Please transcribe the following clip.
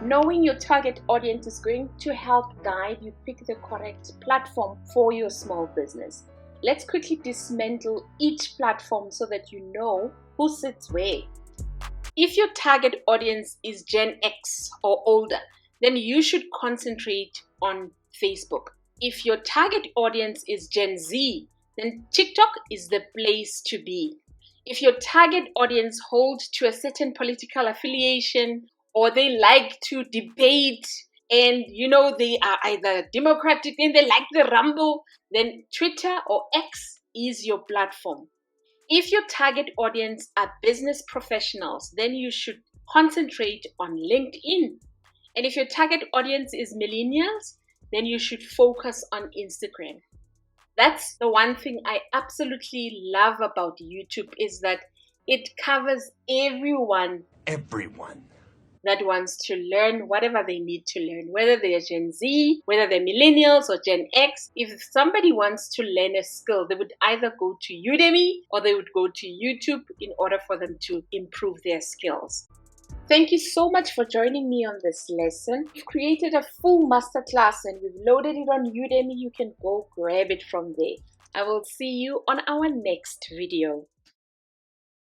Knowing your target audience is going to help guide you pick the correct platform for your small business. Let's quickly dismantle each platform so that you know who sits where. If your target audience is Gen X or older, then you should concentrate on Facebook. If your target audience is Gen Z, then TikTok is the place to be. If your target audience holds to a certain political affiliation, or they like to debate and they are either Democratic and they like the rumble, then Twitter or X is your platform. If your target audience are business professionals, then you should concentrate on LinkedIn. And if your target audience is millennials, then you should focus on Instagram. That's the one thing I absolutely love about YouTube, is that it covers everyone that wants to learn whatever they need to learn, whether they're Gen Z, whether they're millennials or Gen X. If somebody wants to learn a skill, they would either go to Udemy or they would go to YouTube in order for them to improve their skills. Thank you so much for joining me on this lesson. We've created a full masterclass and we've loaded it on Udemy. You can go grab it from there. I will see you on our next video.